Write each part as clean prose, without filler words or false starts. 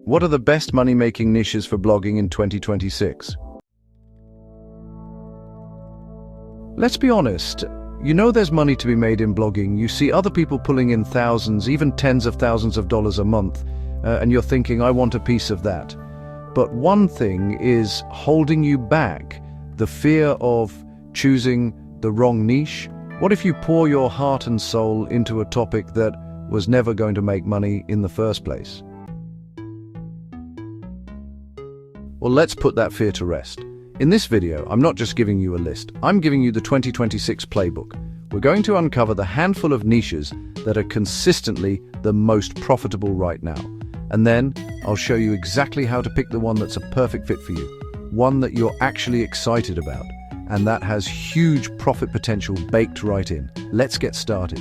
What are the best money-making niches for blogging in 2026? Let's be honest, you know there's money to be made in blogging. You see other people pulling in thousands, even tens of thousands of dollars a month, and you're thinking, I want a piece of that. But one thing is holding you back, the fear of choosing the wrong niche. What if you pour your heart and soul into a topic that was never going to make money in the first place? Well, let's put that fear to rest. In this video, I'm not just giving you a list, I'm giving you the 2026 playbook. We're going to uncover the handful of niches that are consistently the most profitable right now. And then I'll show you exactly how to pick the one that's a perfect fit for you, one that you're actually excited about, and that has huge profit potential baked right in. Let's get started.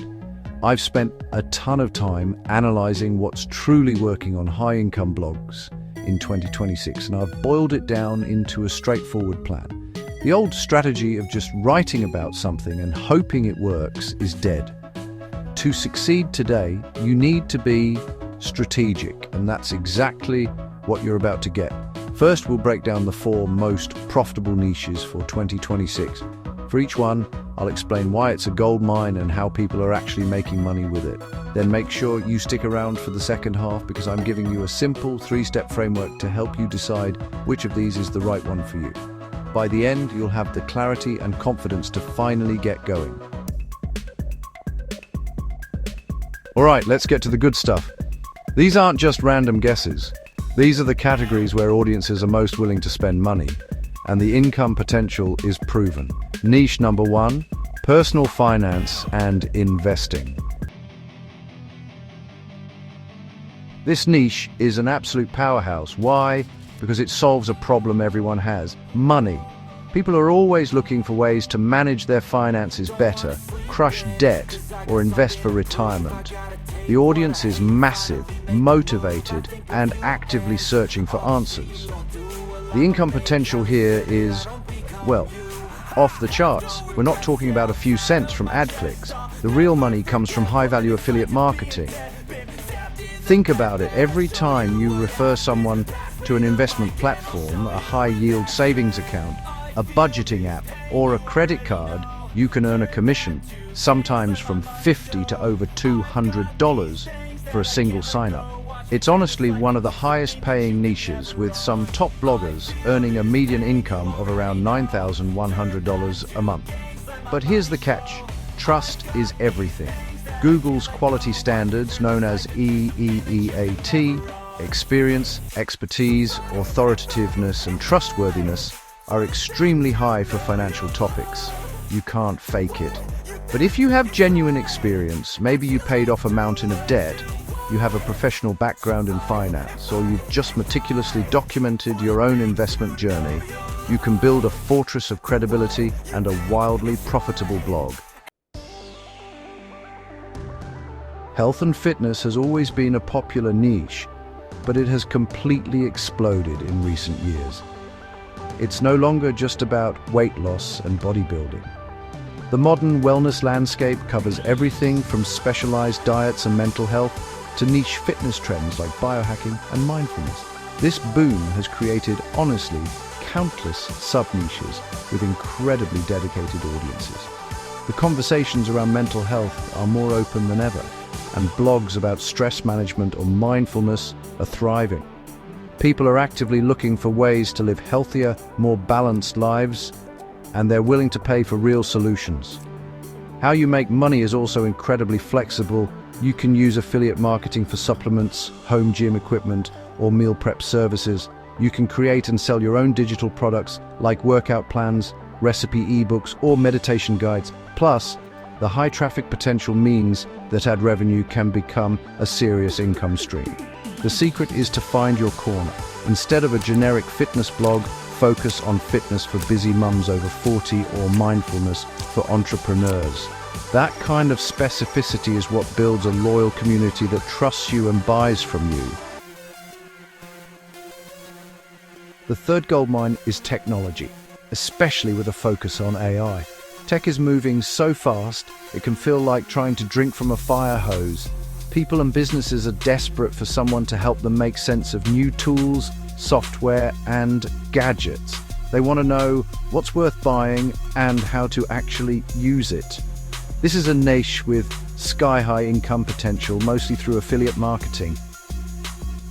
I've spent a ton of time analyzing what's truly working on high-income blogs in 2026, and I've boiled it down into a straightforward plan. The old strategy of just writing about something and hoping it works is dead. To succeed today, you need to be strategic, and that's exactly what you're about to get. First, we'll break down the 4 most profitable niches for 2026. For each one, I'll explain why it's a gold mine and how people are actually making money with it. Then make sure you stick around for the second half, because I'm giving you a simple 3-step framework to help you decide which of these is the right one for you. By the end, you'll have the clarity and confidence to finally get going. All right, let's get to the good stuff. These aren't just random guesses. These are the categories where audiences are most willing to spend money, and the income potential is proven. Niche number 1, personal finance and investing. This niche is an absolute powerhouse. Why? Because it solves a problem everyone has: money. People are always looking for ways to manage their finances better, crush debt, or invest for retirement. The audience is massive, motivated, and actively searching for answers. The income potential here is, well, off the charts. We're not talking about a few cents from ad clicks. The real money comes from high-value affiliate marketing. Think about it. Every time you refer someone to an investment platform, a high-yield savings account, a budgeting app, or a credit card, you can earn a commission, sometimes from $50 to over $200 for a single sign-up. It's honestly one of the highest paying niches, with some top bloggers earning a median income of around $9,100 a month. But here's the catch: trust is everything. Google's quality standards, known as EEEAT, experience, expertise, authoritativeness, and trustworthiness, are extremely high for financial topics. You can't fake it. But if you have genuine experience, maybe you paid off a mountain of debt, you have a professional background in finance, or you've just meticulously documented your own investment journey, you can build a fortress of credibility and a wildly profitable blog. Health and fitness has always been a popular niche, but it has completely exploded in recent years. It's no longer just about weight loss and bodybuilding. The modern wellness landscape covers everything from specialized diets and mental health to niche fitness trends like biohacking and mindfulness. This boom has created, honestly, countless sub-niches with incredibly dedicated audiences. The conversations around mental health are more open than ever, and blogs about stress management or mindfulness are thriving. People are actively looking for ways to live healthier, more balanced lives, and they're willing to pay for real solutions. How you make money is also incredibly flexible. You can use affiliate marketing for supplements, home gym equipment, or meal prep services. You can create and sell your own digital products like workout plans, recipe ebooks, or meditation guides. Plus, the high traffic potential means that ad revenue can become a serious income stream. The secret is to find your corner. Instead of a generic fitness blog, focus on fitness for busy mums over 40 or mindfulness for entrepreneurs. That kind of specificity is what builds a loyal community that trusts you and buys from you. The third goldmine is technology, especially with a focus on AI. Tech is moving so fast, it can feel like trying to drink from a fire hose. People and businesses are desperate for someone to help them make sense of new tools, software, and gadgets. They want to know what's worth buying and how to actually use it. This is a niche with sky-high income potential, mostly through affiliate marketing.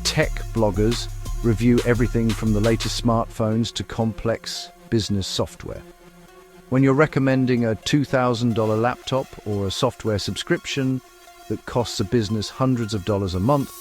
Tech bloggers review everything from the latest smartphones to complex business software. When you're recommending a $2,000 laptop or a software subscription that costs a business hundreds of dollars a month,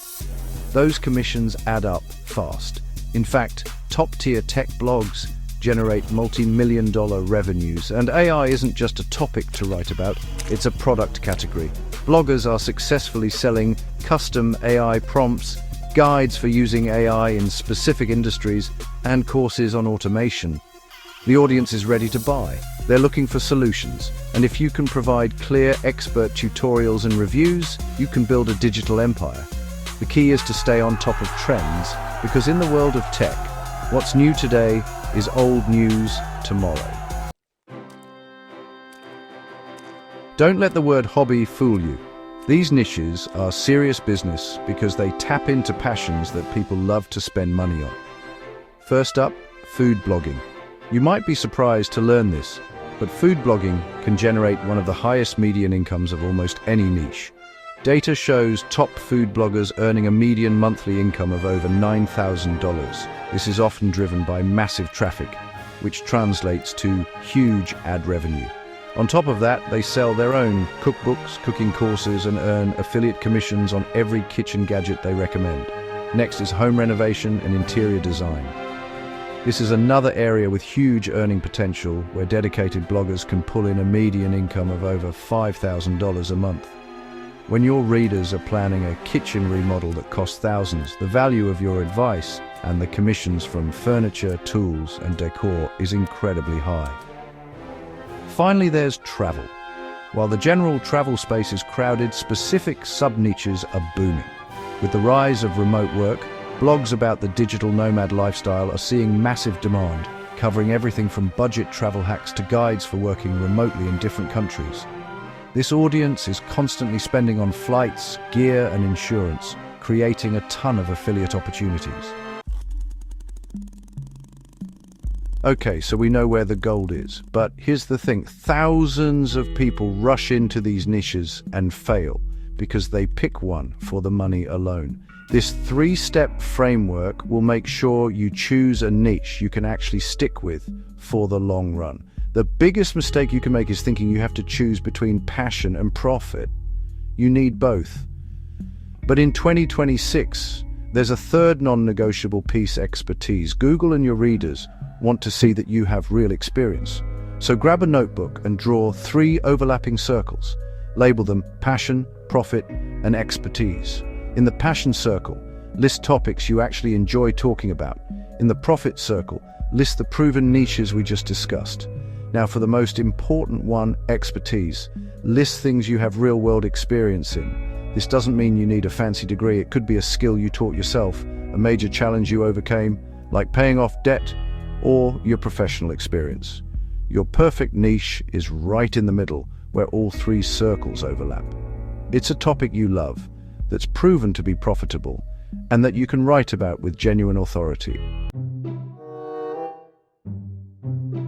those commissions add up fast. In fact, top-tier tech blogs generate multi-million-dollar revenues, and AI isn't just a topic to write about, it's a product category. Bloggers are successfully selling custom AI prompts, guides for using AI in specific industries, and courses on automation. The audience is ready to buy. They're looking for solutions, and if you can provide clear expert tutorials and reviews, you can build a digital empire. The key is to stay on top of trends, because in the world of tech, what's new today is old news tomorrow. Don't let the word hobby fool you. These niches are serious business because they tap into passions that people love to spend money on. First up, food blogging. You might be surprised to learn this, but food blogging can generate one of the highest median incomes of almost any niche. Data shows top food bloggers earning a median monthly income of over $9,000. This is often driven by massive traffic, which translates to huge ad revenue. On top of that, they sell their own cookbooks, cooking courses, and earn affiliate commissions on every kitchen gadget they recommend. Next is home renovation and interior design. This is another area with huge earning potential where dedicated bloggers can pull in a median income of over $5,000 a month. When your readers are planning a kitchen remodel that costs thousands, the value of your advice and the commissions from furniture, tools, and decor is incredibly high. Finally, there's travel. While the general travel space is crowded, specific sub-niches are booming. With the rise of remote work, blogs about the digital nomad lifestyle are seeing massive demand, covering everything from budget travel hacks to guides for working remotely in different countries. This audience is constantly spending on flights, gear, and insurance, creating a ton of affiliate opportunities. Okay, so we know where the gold is, but here's the thing. Thousands of people rush into these niches and fail because they pick one for the money alone. This three-step framework will make sure you choose a niche you can actually stick with for the long run. The biggest mistake you can make is thinking you have to choose between passion and profit. You need both. But in 2026, there's a third non-negotiable piece: expertise. Google and your readers want to see that you have real experience. So grab a notebook and draw 3 overlapping circles. Label them passion, profit, and expertise. In the passion circle, list topics you actually enjoy talking about. In the profit circle, list the proven niches we just discussed. Now for the most important one, expertise. List things you have real-world experience in. This doesn't mean you need a fancy degree. It could be a skill you taught yourself, a major challenge you overcame, like paying off debt, or your professional experience. Your perfect niche is right in the middle, where all 3 circles overlap. It's a topic you love, that's proven to be profitable, and that you can write about with genuine authority.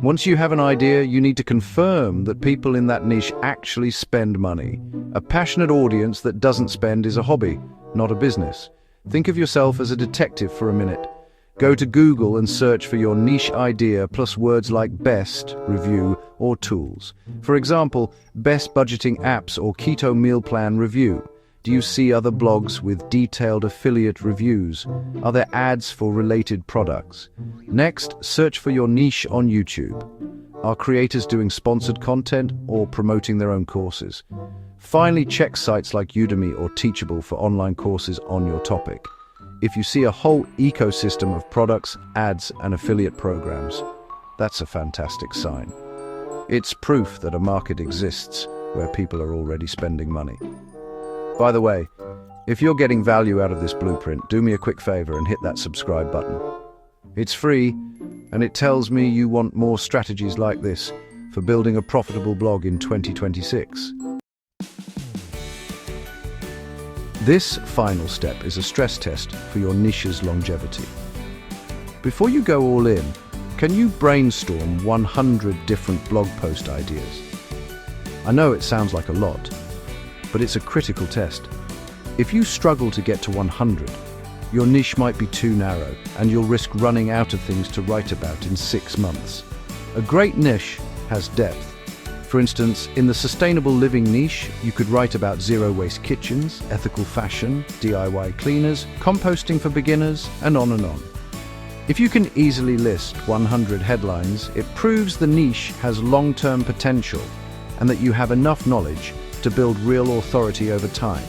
Once you have an idea, you need to confirm that people in that niche actually spend money. A passionate audience that doesn't spend is a hobby, not a business. Think of yourself as a detective for a minute. Go to Google and search for your niche idea plus words like best, review, or tools. For example, best budgeting apps or keto meal plan review. Do you see other blogs with detailed affiliate reviews? Are there ads for related products? Next, search for your niche on YouTube. Are creators doing sponsored content or promoting their own courses? Finally, check sites like Udemy or Teachable for online courses on your topic. If you see a whole ecosystem of products, ads, and affiliate programs, that's a fantastic sign. It's proof that a market exists where people are already spending money. By the way, if you're getting value out of this blueprint, do me a quick favor and hit that subscribe button. It's free, and it tells me you want more strategies like this for building a profitable blog in 2026. This final step is a stress test for your niche's longevity. Before you go all in, can you brainstorm 100 different blog post ideas? I know it sounds like a lot, but it's a critical test. If you struggle to get to 100, your niche might be too narrow, and you'll risk running out of things to write about in 6 months. A great niche has depth. For instance, in the sustainable living niche, you could write about zero-waste kitchens, ethical fashion, DIY cleaners, composting for beginners, and on and on. If you can easily list 100 headlines, it proves the niche has long-term potential and that you have enough knowledge to build real authority over time.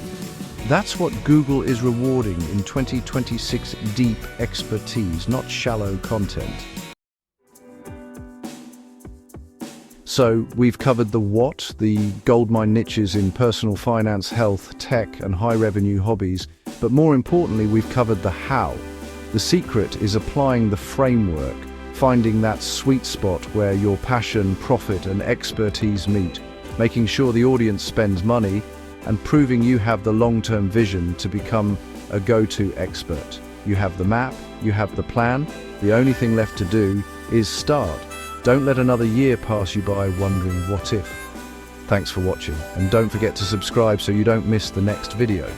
That's what Google is rewarding in 2026: deep expertise, not shallow content. So we've covered the what, the goldmine niches in personal finance, health, tech, and high-revenue hobbies. But more importantly, we've covered the how. The secret is applying the framework, finding that sweet spot where your passion, profit, and expertise meet, making sure the audience spends money, and proving you have the long-term vision to become a go-to expert. You have the map, you have the plan. The only thing left to do is start. Don't let another year pass you by wondering what if. Thanks for watching, and don't forget to subscribe so you don't miss the next video.